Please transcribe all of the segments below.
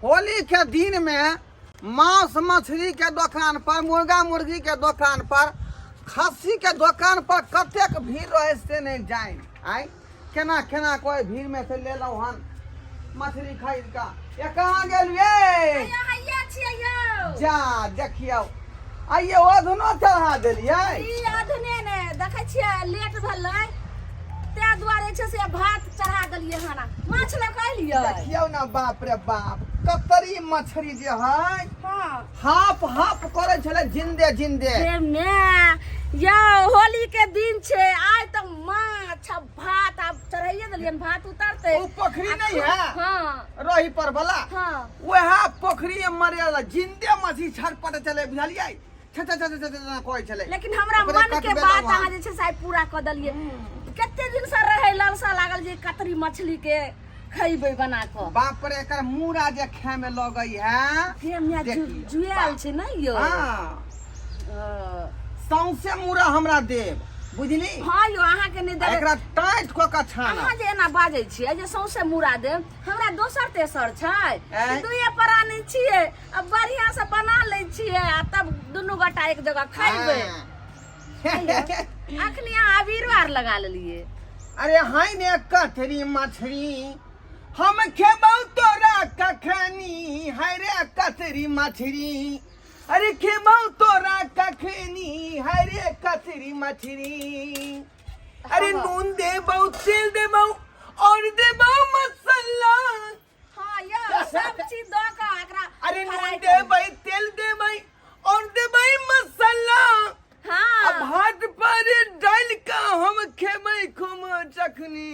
होली के दिन में मांस मछली के दुकान पर, मुर्गा मुर्गी के दुकान पर, खस्सी के दुकान पर कतेक भीड़ रहे से नहीं जाए। आई केना केना कोई भीड़ में से ले लो हन मछली खरीद का। ये कहाँ गेलिए? जा देखियो आइए ओधनो चढ़ा देलिए। ओधने ने देखे छियै लेट भेलै ते दुआरे छै से भात चढ़ा देलिए हना। माछ ले कहलिए देखियो ना, बाप रे बाप, कतरी मछली जे है हां हाफ हाफ करे छले जिंदे जिंदे। यो होली के दिन छे, आज तो माछ भात अब चढ़ाइए देलियन। भात उतरते वो पोखरी नहीं है हां रही पर वाला, हां वह पोखरी में मरे जिंदे मछली छटपट चले बुझलिए। कोई चले लेकिन हमरा मन के बात अहाँ जे छै से पूरा क देलिए। कते दिन से रहे लालसा लागल जे कतरी मछली के खइबे बना क। बाप रे एकर मुरा जे खाए में लगई है फेमिया जुएल छै नै यो। हां सौंसे मुरा हमरा देब बुझली। हां यो अहाँ के नै देब, एकरा टाइट क के छाना। अहाँ जे एना बाजै छियै जे सौंसे मुरा देब, हमरा दोसर तेसर छै दुइये प्राणी छियै। अब बढ़िया से बना लै छियै आ तब दुनू गोटा एक जगह खइबे। अखनी अहाँ अबीर आर लगा लेलिए। अरे हाय ने कतरी मछली हम खेबौ तोरा कखनी, हाय रे कतरी मछली, अरे खेबौ तोरा कखनी, हाय रे कतरी मछली। अरे नून देबौ तेल देबौ और देबौ मसाला। हां यो सब चीज द के एकरा। अरे नून देबै तेल देबै और देबै मसाला। हां अब भात पर डाल का हम खेबै खूब चखनी,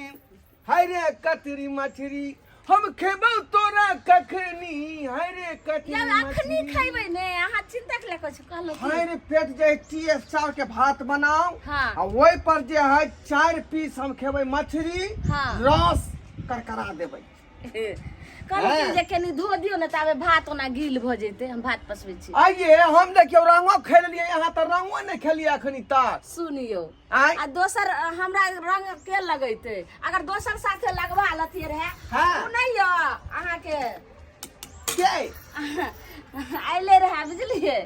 हाय रे कतरी मछली, हम खेबौ तोरा कखनी, हाय रे कतरी या अखनी मछली। खइबै ने अहाँ चिंता के लेको छ कहलो हाय रे पेट जे टीएस चावल के भात बनाओ हाँ। आ ओइ पर जे है 4 पीस हम खेबै मछली, हाँ। रस करकरा देबै। कहलो कि जे कनी धो दियो ने ताबे भात ओना गील भ जेते। हम भात पसबै छी। आइए हम देखियो रंगो खेल लिए, यहाँ तो रंगो नहीं खेलिए अखनी तक। सुनियो आइ आ दोसर हमरा रंग के लगैते अगर दोसर साथे लगवा लतिए रहे हाँ। उ नहीं यो अहाँ के के आइले रहे बुझलिए।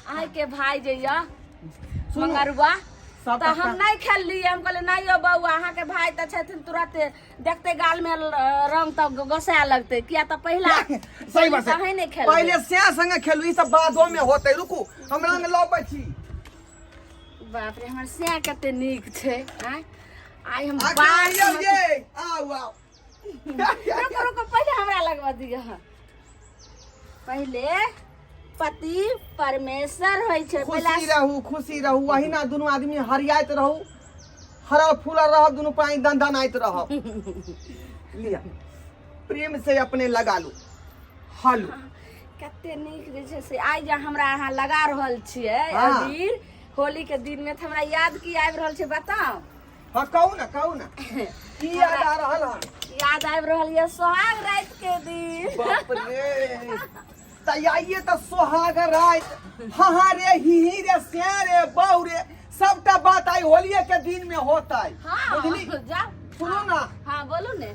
अहाँ के भाई जे यो मंगरुआ सब तो हम नहीं खेललिए। हम कहले नहीं यो बउआ अहाँ के भाई त छथिन तुरंत देखते गाल में रंग त गसा लगते। किया त पहिला सही बात है, नहीं खेल पहले से संगे खेलू, ई सब बादो में होते। रुकू हमरा में लबै छी। बाप रे हमर से कते नीक छे। आई हम आके बात आइयो ये आओ आओ। रुको रुको पहले हमरा लगवा दियो। पहले पति परमेश्वर होय छे। खुशी रहू वही ना, दोनों आदमी हरियात रहू, हरा फूला रह, दोनों पानी दंदनाइत रह। लिया प्रेम से अपने लगा लू हलू। कते नीक जे छे से आई जे हमरा अहाँ लगा रहल छिए हाँ। अबीर होली के दिन में। हमरा याद की आबि रहल छे बताओ। हाँ कहू ना की याद आ रहल है? याद आबि रहल ये सोहाग रात के दिन। बाप रे तैयारिए तो सोहाग रात, हाँ रे ही रे से रे बहू रे, सबटा बात आई होलिये के दिन में होता है। हाँ बुझली? जा सुनो ना, हाँ बोलू ने।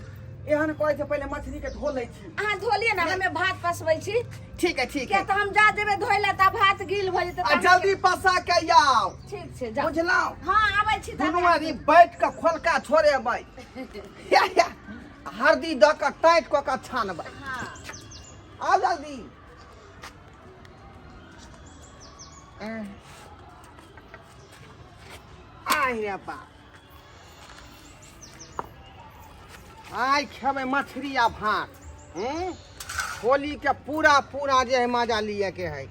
एहन कहै छै पहले मछली के धो लै छी। अहाँ धोलिए ना, हमें भात पसबै छी। ठीक है क्या तो हम जा देबे धोइला त भात गील भ जेते। आ जल्दी पसा के आओ ठीक छे जा। बुझलौ? हां आबै छी त दुनू आदमी बैठ के खोलका छोड़े भाई, हरदी द के टाइट क के छानबै। हां आ जल्दी। आई रे बा, आई खेबै मछली आ भात। होली के पूरा पूरा जे है मजा लिए के है।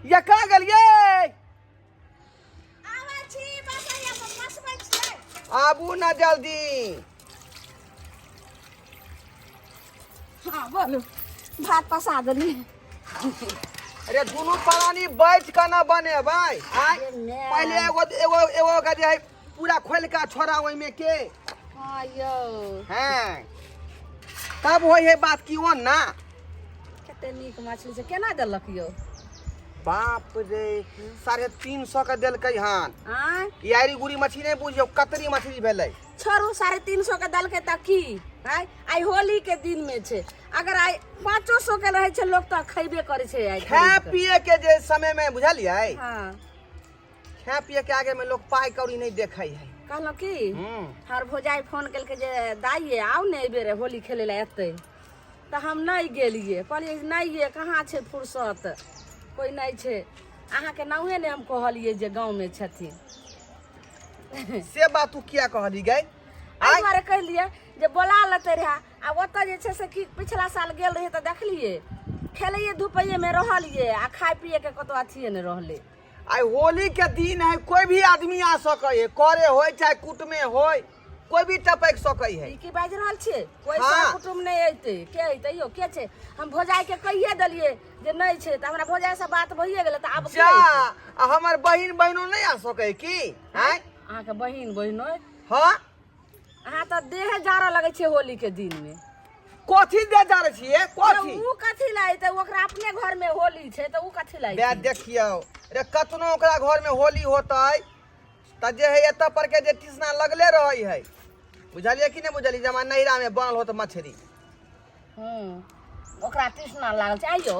ये कहाँ गेलिए? आबै छी बसैया पर पसबै छी। आबू ना जल्दी। हां बोलू भात पसा देली। अरे दोनों प्राणी बैठ के ना बने भाई। पहले एगो एगो एगो का जे है पूरा खोल के छोड़ा ओइ में के। हां यो हैं तब होई है बात की ओन ना। कते नीक मछली से केना देलक यो? बाप रे 350 का देलकै हन। हां यारी गुड़ी मछली नहीं बुझियो, कतरी मछली भेलै। छोड़ू 350 के दल के तक की आय आई होली के दिन में छे अगर आई 500 के रहे छे लोग तो खइबे करे छे आई खाए पिए के जे समय में बुझलियै हां खाए पिए के आगे में लोग पाई कौड़ी नहीं देखै है कहलो की हर भोजाई फोन केल के जे दाइए आओ ने बेरे होली खेले ला एते तो हम नहीं गेलिए कहलिए नहीं ये कहाँ छे फुर्सत कोई नहीं छे अहाँ के नाउहे ने हम कहलिए जे गांव में छथिन से बात तू किया कहली गई आई बारे कहलिए जे बोला लते रहा आ ओत जे छे से कि पिछला साल गेल रही त देखलिए खेलिए धुपइए में रहलिए आ खाए पिए के कतो अथिए ने रहले आई होली के दिन है कोई भी आदमी आ सकै है करे होय चाहे कुट में होय कोई भी टपक सकै है ई की बाज रहल छे कोई हाँ। कुटुम नहीं अइते के अइते यो के छे हम भोजाई के कहिए दलिए जे नहीं छे त हमरा भोजाई से बात भइए गेल त अब जा आ हमर बहिन बहनो नहीं आ सकै की हैं अहाँ के बहिन बहिनो हां अहाँ त देह जारा लगे छे होली के दिन में कथी दे जा रही छिए कथी ऊ कथी लाई त ओकरा अपने घर में होली छे त ऊ कथी लाई बे देखियो रे कतनो ओकरा घर में होली होतै त जे है एत पर के जे टिसना लगले रहै है बुझलिए कि नहीं बुझलिए जमा नैरा में बनल होत मछली ओकरा तृष्णा लागल छै आइयो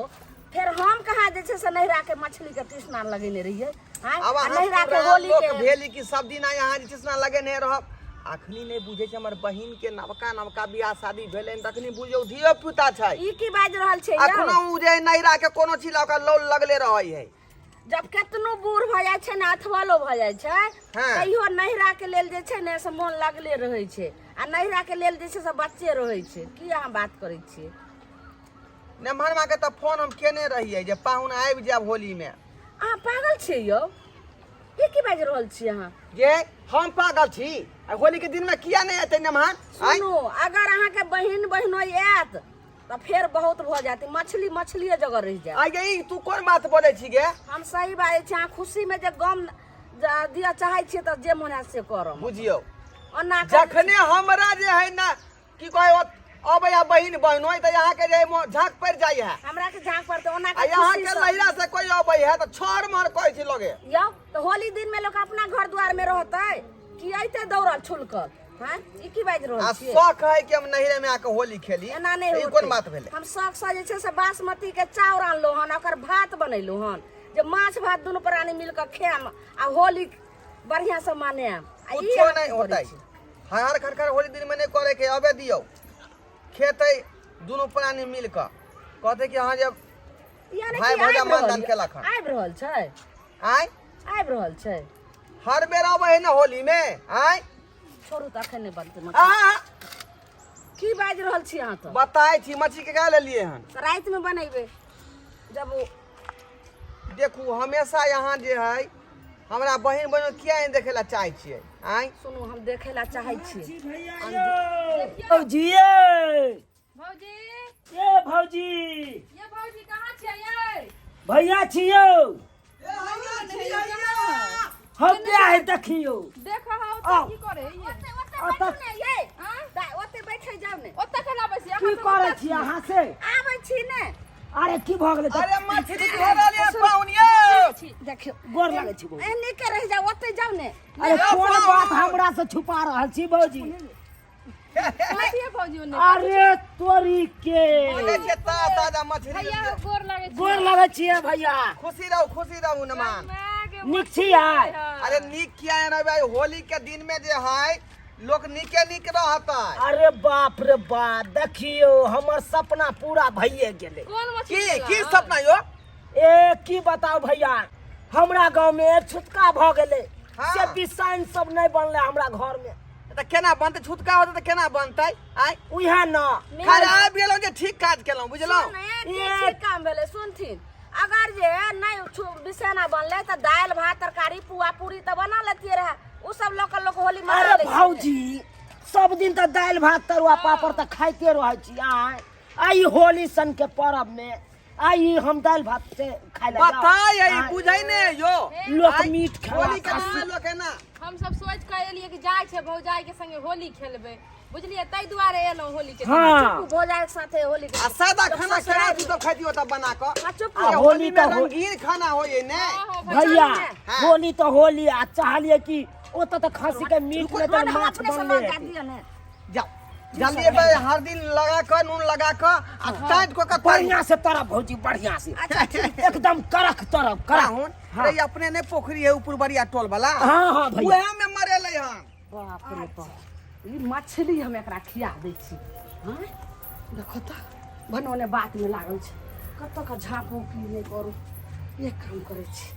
फिर हम कहाँ जे छै से नैरा के मछली के तृष्णा लगेने रहिए अब नैरा के होली के भेली की सब दिन यहाँ जे टिसना लगेने रहब अखनी नहीं बुझे छै हमर बहिन के नवका नवका बियाह शादी भेलै तखनी बुझियो धियो पुता छै ई की बाज रहल छै अखनो उ जे नैरा के कोनो चीज ओकर लौल लगले रहै है जब केतनो बूढ़ भ जाय छै ने अथवालो भ जाय छै तैयो नैरा के लेल जे छै ने से मन लगले रहै छै आ नैरा के लेल जे छै से बच्चे रहै छै की अहाँ बात करै छियै नमहरमा के त फोन हम केने रहिए जे पाहुन आबि जाब होली में अहाँ पागल छियै यौ ई की बाज रहल छी अहाँ जे हम पागल छी होली के दिन में किया नहीं एते नमहर सुनो अगर अहाँ के बहिन बहिनो आयत तो फिर बहुत भ जाती मछली मछलिए जगह रह जाए आगे ई तू कोन बात बोले छी गे हम सही बात छै खुशी में जे गम दिया चाहे छियै त जे मन से करम बुझियो ओना जखने हमरा जे है ना की कहे अबैया बहिन बहन होय त यहाँ के जे झांक पड़ जाय है हमरा के झांक पड़ते ओना आ यहाँ के लहिरा से कोई अबै है त छोड़ मार कहै छी लगे यौ तो होली दिन में लोग अपना घर द्वार में रहतै कि आइते दौड़ल छुलकर हां ई की बाज रहल छी शौक है कि हम नहिरे में आके होली खेली एना नहीं ई कोन बात भेले हम शौक से जे छै से बासमती के चाउर आनलो हन ओकर भात बनैलो हन जे माछ भात दुनु प्राणी मिल के खाएम आ होली बढ़िया से मानेम कुछ नहीं होतै हर खरखर होली दिन में नहीं करे के अबे दियो खेतै दुनु प्राणी मिल के कहते कि हां जब भाई भौजा मानदान केलक आबि रहल छै आय आबि रहल छै हर बेर आबै है ना होली में आय छोड़ू त अखन नहीं बनते आ की बाज रहल छी अहाँ त बताए छी मछली के का ले लिए हन रात में बनेबे जब देखू हमेशा यहाँ जे है हमरा बहिन बहन किया नहीं देखे ला चाहे छियै आय सुनू हम देखे ला चाहे छी भौजी भौजी ये भौजी ये भौजी कहाँ छियै ये भैया छियो हम क्या है देखियो देखो हो की करे ये ओते ये ओते बैठे जाओ ने ओते केना बैसी की करे छी अहाँ से आबै छी ने अरे की भ गेलै अरे मछली धरा ले पाउनिया देखियो गोर लागै छी भौजी एने के रह जाओ ओते जाओ ने अरे कोन बात हमरा से छुपा रहल छी भौजी कथि भौजी ओने अरे तोरी के बोले जे ताजा मछली भैया गोर लागे छी गोर लागै छी भैया खुशी रहू नमान निक छी आय अरे निक किया है ना भाई होली के दिन में जे है लोग निके निक रहता है अरे बाप रे बाप देखियो हमर सपना पूरा भइए गेलै कोन मछली की सपना यो ए की बताओ भैया हमरा गांव में एक छुटका भ गेलै हाँ। से डिजाइन सब नहीं बनले हमरा घर में त केना बनते छुटका होते त केना बनते आय उहे न खराब गेलो जे ठीक काज केलो बुझलो ये ठीक काम भेले सुनथिन अगर जे नहीं बिसेना बनले त दाल भात तरकारी पुआ पूरी त बना लेतिए रहा उ सब लोग होली मना ले अरे भौजी सब दिन तो दाल भात तरुआ पापड़ तो खाइते रह छी आई होली सन के पर्व में आई हम दाल भात से खाइ ला बताई है बुझै ने यो लोक मीट होली के खावा दिन लोग है ना हम सब सोच के एलिए कि जाय छै भौजाई के संगे होली खेलबे बुझलिए तै दुआरे एलो होली के हाँ भोजाई के साथे होली के आ सादा खाना केना दी तो खाती होता बना के चुप अरे होली होली तो में रंगीन खाना होए ने भैया हाँ। होली तो होली आ चाहलिए कि ओ तो खस्सी के मीट में तो माछ बनले है। जाओ जल्दी भाई हल्दी लगा कर नून लगा कर आ टाइट को कर बढ़िया से तरफ भौजी बढ़िया से एकदम करक तरफ कराहुन हाँ। अरे अपने ने पोखरी है ऊपर बड़िया टोल वाला हाँ हाँ भैया वह में मरेले हम बाप रे बाप ई मछली हम एकरा खिया दै छी हां देखो त बनोने बात में लागल छै कत का झापो की नहीं करू एक काम करे छी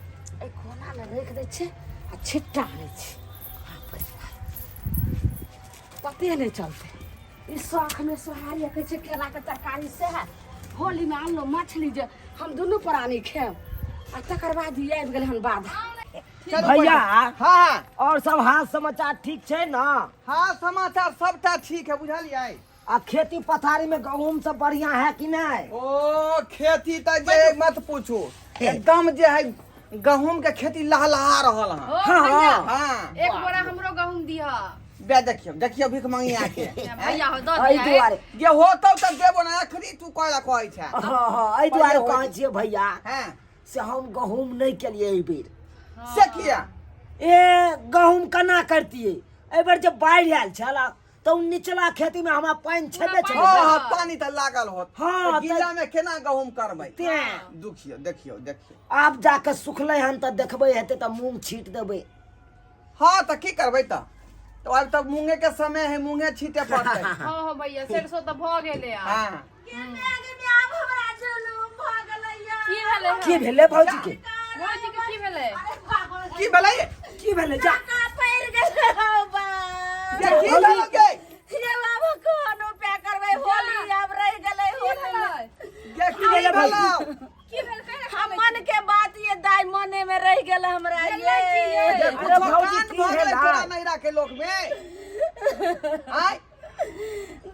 ए कोना में रख दै छी आ छिट्टा आनै छी पते नहीं चलते ई शौक में सोहारी कहै छै केला के तरकारी से है होली में आनलो मछली जे हम दुनू प्राणी खाएब आ तकर बाद ई आबि गेलै हन बाधा भैया हाँ और सब हाल समाचार ठीक छै ना? हाँ समाचार सबटा ठीक है बुझलियै आ खेती पथारी में गहूम सब बढ़िया है कि नहीं? ओ खेती त जे मत पूछो एकदम जे है गहूम के खेती लहलहा रहल है ओ हाँ, भैया हाँ एक बोरा हमरो गहूम दिया बे देखियो देखियो भीख मांगी आके भैया हो दो एहि दिया दुआरे जे होतौ त देबो ना आखरी तू कहला कहै छै हाँ हाँ एहि दुआरे कहै छियै भैया हैं से हम गहूम नहीं केलिए एहि बेर। से किया ए गहूम केना करतिए एहि बेर जब बाढ़ि आयल छला तो निचला खेती में हमरा पानी छेबे छले हाँ हाँ पानी त लागल होत हाँ, त गीला में केना गहूम करबै तें दुखियो देखियो देखियो आब जाके सुखले हन त देखबै हेते त मूंग छीट देबै। हाँ त की करबै त तो अब तब मूंगे के समय है मूंगे छीटे पड़तै हां हो भैया सरसों त भ गेले आ हाँ की भेले भौजी के भौजी के की भेले की भेलै की भेले जा ये की भेलै गे ये की भेलै की भेल मन के बात ये दाई मने में रह गेल हमरा ये ये कुछ भौजी कांड की भ गेलै भेलै? तोरा नैरा के लोक में आय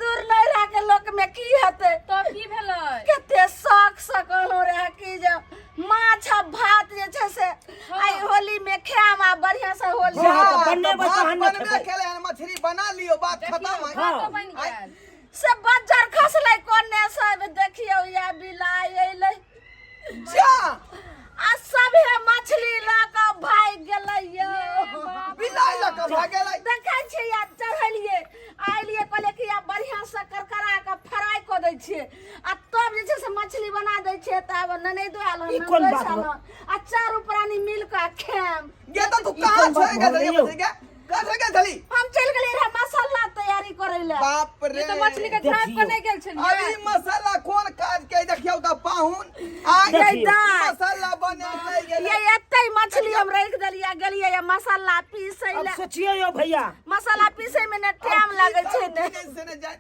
दूर नैरा के लोक में की हेते तो की भेले कते शौक सकलो रहे कि जे माछ आ भात जे छै से आई होली में खाम आ बढ़िया से होली हाँ, तो हाँ, बनने तो में भात तहन न बनबे खेबै। केलै हन, मछली बना लियो बात खत्म है हाँ। तो बन गेल से बज्जर खसले कोने सब देखियो या बिलाई अइले जा आ सभे मछली ला के भाग गेलै यो बिलाइ ल के भाग गेलै देखै छी या चढ़लिए आइलिए कहले कि या बढ़िया से करकरा के फ्राई क दै छियै आ तब जे छै से मछली बना दै छियै तब ननैदो आल ई कोन बात बा? आ चारू प्राणी मिल के खाएम ये तो तू ई कहां कोन बात छोड़ के भऽ चली गेलै? मछली के कहां के चली हम चल गेलिए रे मसाला तैयारी करे ले बाप रे ये तो मछली के झाप देखियो। पर नहीं गेल छलिए अभी मसाला कौन काज के देखियो त पाहुन आ देखियो। मसाला बने ले गेलै ये एते मछली हम रख देलिए गेलिए या मसाला पीसै अब ले सोचिए यो भैया मसाला पीसै में ने टाइम लागे छै ने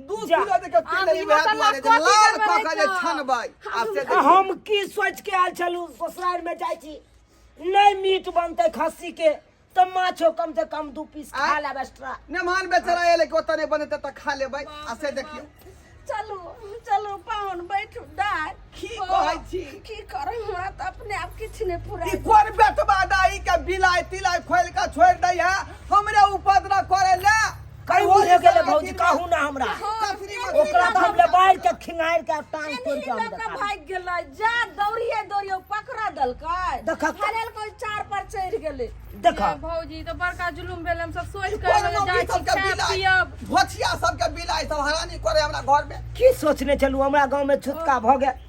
दू जा। किलो देके आब तेल ई में मसाला दुआरे कथी लाल करबै कऽ के जे तऽ? छनबै आ से आ देखियो। हम की सोच के आयल छलू ससुराल में जाइ छी नहीं मीट बनते खस्सी के तो माछो कम से कम 2 पीस खा लेब एक्स्ट्रा। मेहमान बेचारा एले के ओतने बनेते त खा लेबै आ से देखियो चलू चलू पाहुन बैठू दाय की कहै छी की करब हमरा त अपने आप किछ नहीं पूरा ई कोन बेटबा दाई के बिलाइ तिलाइ खोल के छोड़ दै है हमरे उपद्रव करे ले कहू ले गेले भौजी कहू ना हमरा कसरी ओकरा तो हम ले बाहर के खिंगार के टांग तोड़ के हम इन्हीं लोग देखा भाग गेलै जा दौड़िए पकड़ा दलकै देखा। फरेल कोई 4 पर चढ़ गेलै देखा ये भौजी तो बड़का जुलुम भेल हम सब सोच कोन कर मौगी जाय छी सबके खाय बिलाइ पियब भोछिया सबके बिलाइ सब हरानी करे हमरा घर में की सोचने चलू हमरा गांव में छुटका भ गेल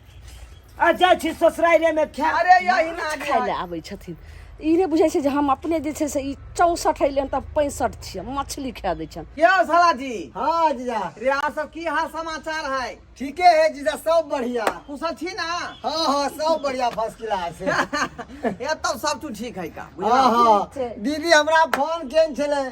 आ जाइ छी ससुराल में खा अरे यही ना खाय ले आबै छथिन ई ने बुझै छै जे हम अपने जे छै से ई 64 अइलन त 65 छियै मछली खा दै छन यो साला जी हाँ जीजा रे आ सब की हाल समाचार है ठीके है जीजा सब बढ़िया कुशल छी ना हाँ हाँ सब बढ़िया फर्स्ट क्लास है ये तब सब तू ठीक है का हाँ हाँ दीदी हमरा फोन केन छले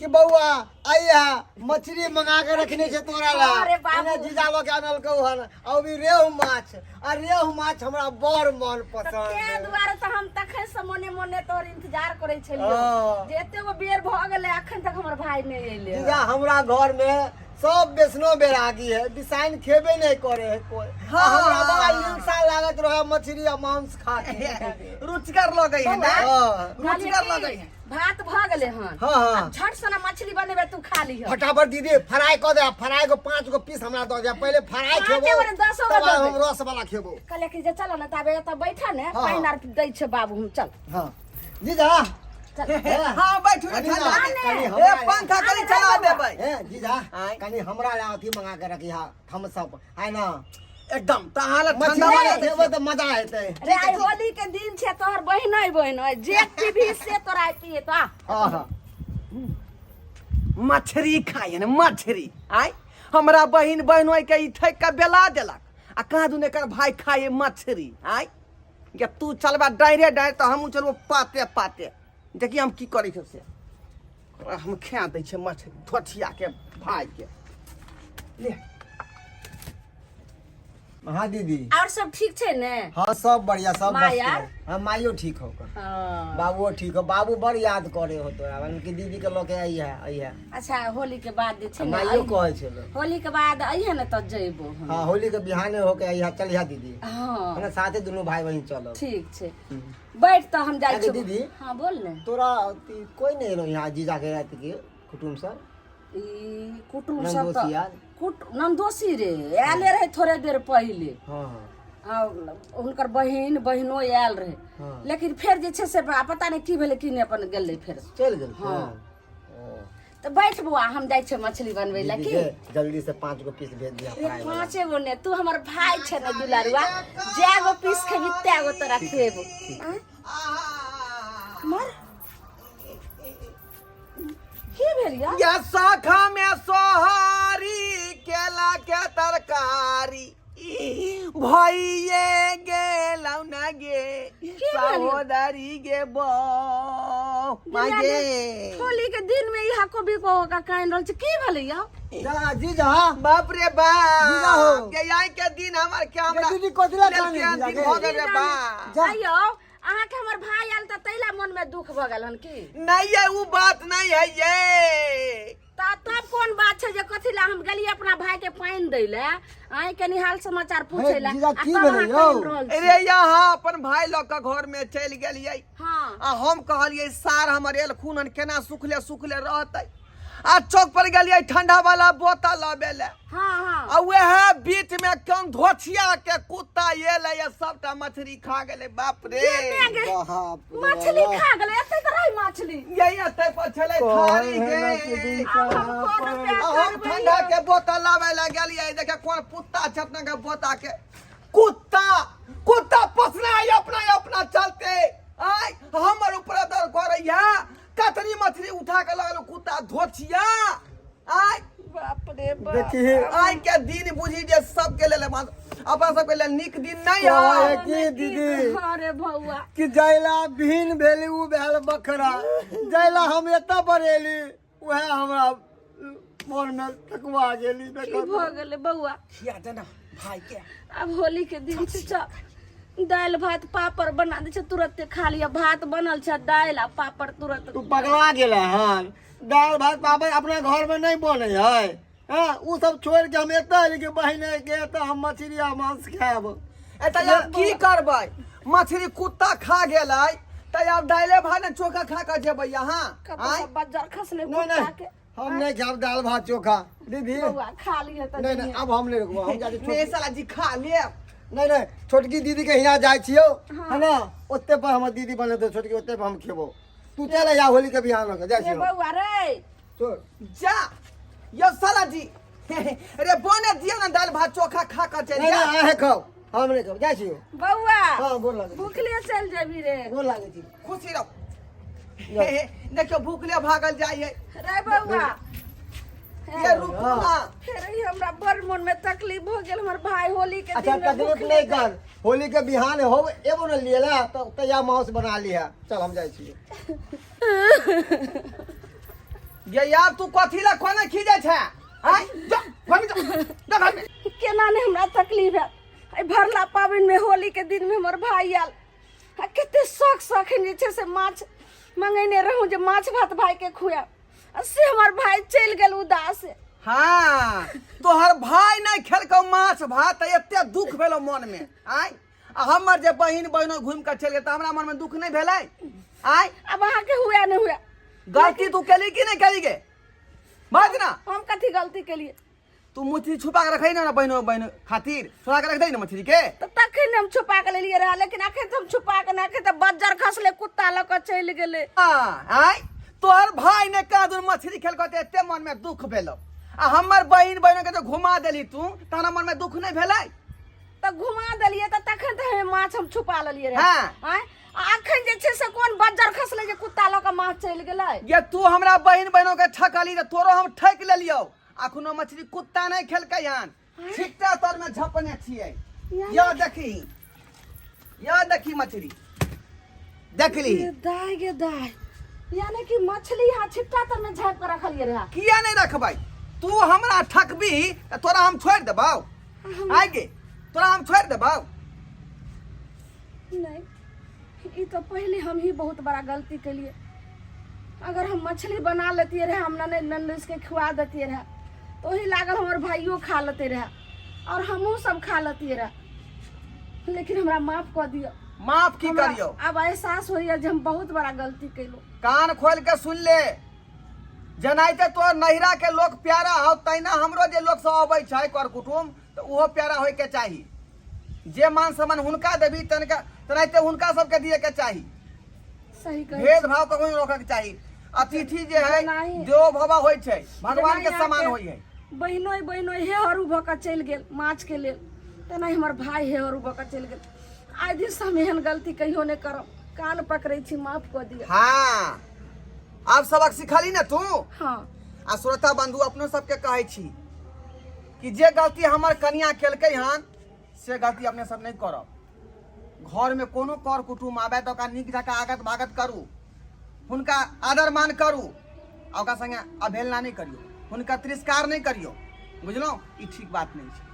कि बउआ आइया मछली मंगा के रखने छै तोरा ला अरे बाबू। एने जीजा लो के आनल कहू हन और भी रेहू माछ आ रेहू माछ हमरा बड़ मन पसंद ते है दुआरे त हम तखन से मने मने तोर इंतजार करै छलियै हाँ। जे एते गो बेर भ गेलै अखन तक हमर भाई नहीं अइले जीजा हमरा घर में सब बेसनो बेरागी है डिसाइन खेबे नहीं करे है कोई हाँ। हमरा बड़ा हिंसा लागत रहे मछली आ मांस खा के रुचिकर लगे है ना हाँ। रुचिकर लगे है भात भ गेलै हन हाँ, हाँ। अब झट से ना मछली बनेबे तू खा लीह फटाफट दीदी फ्राई कर दे फ्राई को 5 गो पीस हमरा दो दे पहले फ्राई हाँ, खेबो एकेबारे 10 गो तब दे हम दे। रस वाला खेबो कहले कि जे चल न ताबे एत बैठा ने हाँ, पाइन हाँ। आर दै छै बाबू हम चल हां जीजा हाँ बैठू ना ठंडा ए पंखा करी चला देबै जीजा आय। कनी हमरा ला अथी मंगा के रखी हा हम सब है ना एकदम तहाले ठंडा मछली वाला खेबै तो मजा हेतै अरे आई होली के दिन छे तोहर बहिन जे टीवी से तोरा पिए तो हां हां मछरी खाए न मछरी आय हमरा बहिन बहनोई के ई ठक के बेला देलक आ कहाँ दुने कर भाई खाए मछरी आय ये तू चलबा डायरे तो हम चलबो पाते पाते देखी हम की करै छै से हम खा दै छै मछरी ठोठिया के भाई के ले हाँ दीदी और सब ठीक छे ने हाँ सब बढ़िया सब माया? मस्त हाँ माइयो ठीक हो हाँ। बाबुओ ठीक हो बाबू बड़ याद करे हो तोरा कि दीदी के लोग आई है अच्छा होली के बाद जे छे ने माइयो कहे छलो होली के बाद अइहे ने त जइबो हम। हाँ होली के बिहाने होके आई है चलिया दीदी हाँ है ना साथे दोनों भाई बहन चलो ठीक छे बैठ त हम जाय अरे छी दीदी। हां बोल ने तोरा कोई नहीं रहो यहाँ जीजा के रात के कुटुम सब ई कुटुम सब नंदोसी यार? नंदोसी रे आले रहे थोड़े देर पहले हाँ हाँ आ हुनकर बहिनो आयल रहे हाँ। लेकिन फिर जे छे से पता नहीं की भेले की ने अपन गेलै फिर चल गल हाँ। तो बैठ बुआ हम जाय छे मछली बनवे ला की जल्दी से 5 गो पीस भेज दिया फ्राई वाला। 5 गो ने तू हमर भाई छे ने दुलारुआ जे गो पीस खेबी ते गो तोरा खेबो मर की भेलिया ये शाखा में सोहारी केला के तरकारी भइए गेलौ न गे सहोदरी गे बो मागे होली के दिन में यहाँ को भी को का काइन रहल छ की भेलिया जा जीजा बाप रे जीजा हो। बाप के आई के दिन हमर के हमरा दीदी कोथिला लेके काने दिन हो गेल रे बा आइयो अहाँ के हमर भाई आल त तैला मन में दुख भ गेल हन की नहीं है वो बात नहीं है ये तब कौन बात छे जे कथिला हम गेली अपना भाई के पाइन दै ले आइ के निहाल समाचार पूछे ला जीजा की भेलै यौ? अरे यहाँ अपन भाई लोग के घर में चल गेलियै हां आ हम कहलियै सार हमर एल खून केना सुखले सुखले रहतै आ चौक पर गेलियै ठंडा वाला बोतल लाबे ले हां हां आ वह बीच में कौन धोछिया के कुत्ता एले ये सबटा मछली खा गेले बाप रे बाप रे मछली खा गेलै एते त रही मछली यही अते पर छले थारी गे अब हम कोनो पे आ हम ठंडा के बोतल लाबे ले गेलियै देखे कोन कुत्ता छपना के बोता के कुत्ता कुत्ता पसना है अपना चलते आय हमर ऊपर दर करैया कतरी मछली उठा के लगल कुत्ता धोछिया आय बाप रे बाप देखिए आय के दिन बुझी जे सब के लेल अपन सब के लेल निक दिन नहीं है है की दीदी अरे भौआ कि जैला भिन भेली उ भेल बकरा जैला हम एता बरेली वह हमरा मोर में थकवा गेली की देखो भ गेलै बौआ खिया देना भाई के अब होली के दिन से चल दाल भात पापड़ बना दे छै तुरंत खा लिया भात बनल छै दाल आ पापड़ तुरंत तू पगला गेला हन दाल भात पापड़ अपने घर में नहीं बने है हाँ उ सब छोड़ के हम एता कि बहिने के तो हम मछली आ मांस खाएब एता यार की करबै मछली कुत्ता खा गेलै त अब दाले भात ने चोखा खा के जेबै यहाँ आय बाजार खसले नहीं कुत्ता नहीं के हम नहीं खाब दाल भात चोखा दीदी बौआ खा लिए त नहीं नहीं अब हम नहीं रुकबो हम जाके ने साला जी खा ले नहीं नहीं छोटकी दीदी के यहाँ जाए छियो है ना ओते पर हमर दीदी बने तो छोटकी ओते पर हम खेबो तू चले जा होली के बिहान होके जाए ए छियो बौआ रे छोड़ जा यो साला जी अरे बोने दियो ना दाल भात चोखा खा के चल नहीं जा नहीं आहे खाओ हम नहीं खाओ जाए छियो बौआ हां गोर लागे भूखले चल जेबी रे गोर लागे छी खुशी रहो देखियो भूखले भागल जाइए रे बौआ ये रुको ना फिर ही हमरा बड़ मन में तकलीफ हो गेल हमर भाई होली के अच्छा दिन में तकलीफ भूखले नहीं कर होली के बिहान हो एगो न लेला तो तैया मांस बना लिया चल हम जाए छियो ये यार तू कथी ला कोने खीजे छै आय जा घर में जा घर में केना ने हमरा तकलीफ है आई भरला पाबन में होली के दिन में हमर भाई आल आ कते शौक शौकीन जे छै से माछ मंगेने रहूं जे माछ भात भाई के खुआ से हमर भाई चल गेल उदास हाँ तोहर भाई नहीं खेलको माछ भात एते दुख भेलो मन में आय आ हमर जे बहिन बहिनो घूम के चल गेल त हमरा मन में दुख नहीं भेलै आय अब अहाँ के हुआ न हुआ गलती तू केली कि नहीं केली गे बाज ना हम कथी गलती के लिए तू मछली छुपा के रखी ना बहनों बहन खातिर छुपा के रख दे ना मछली के। तो तखन हम छुपा के ले लिए रहा, लेकिन अखन तो हम छुपा के ना तो बज्जर खसले कुत्ता लक चल गेले। आई तोहर भाई ने कहा दूर मछली खेल के एते मन में दुख भेलो, आ हमर बहन बहनों के तो घुमा देली तू, तारा मन में दुख नहीं भेलै? तो घुमा देलिए तो तखन तो हम माछ हम छुपा लेलिए रहे। हाँ। आय अखन जे छे से कोन बज्जर खसले जे कुत्ता लक माछ चल गेलै। ये तू हमरा बहन बहनों के ठकली तो तोरो हम ठक लेलियो। अखनो मछली कुत्ता नहीं खेलकै हन, छिट्टा तर में झपने छियै। या देखी मछली देखली दाय गे दाय, यानी कि मछली यहाँ छिट्टा तर में झाँप के रखलिए रहा। किया नहीं रखबै? तू हमरा ठकबी तो तोरा हम छोड़ देबौ? आगे तोरा हम छोड़ देबौ? नहीं, ये तो पहले हम ही बहुत बड़ा गलती के लिए। अगर हम मछली बना लेती रहे, हम नंदुस के खिला देती रहे, तो ही लागल हमारे भाइयों खा लेते रहे और हमहू सब खा लेती रहे। लेकिन हमरा माफ कर दियो। माफ की हमरा करियो? अब एहसास होइए जे हम बहुत बड़ा गलती कैलो। कान खोल के सुन ले, जनाइते तो नहिरा के लोग प्यारा हो, तैना हमरो जे लोग सब अबै छै कर कुटुम, तो उहो प्यारा होय के चाही। जे मान सम्मान हुनका देबी तनाइते हुनका सबके दिए के चाही। सही कहे। भेदभाव कखनो नहीं रोके के चाही। अतिथि जे है नहीं। देव भव होय छै, भगवान के जेना समान यहाँ होय है। बहिनो हे हरू भऽ कऽ चलि गेल माछ के लेल, तेना हमर भाई हे हरू भऽ कऽ चलि गेल। आइ दिन से हम एहन गलती कहियो नहीं करब। कान पकड़ै छी, माफ कऽ दिअ। हाँ, आब सबक सिखली ना तू। हाँ, आ श्रोता बंधु अपनो सबके कहै छी कि जे गलती हमर कनिया केलकै हन से गलती अपने सब नहीं करब। घर में कोनो कर कुटुम आबे तो ओकरा नीक जकाँ आगत भागत करू, हुनका आदर मान करू, आ ओकरा संगे अवहेलना नहीं करियो, हुनका तिरस्कार नहीं करियो। बुझलहुँ? ई ठीक बात नहीं छै।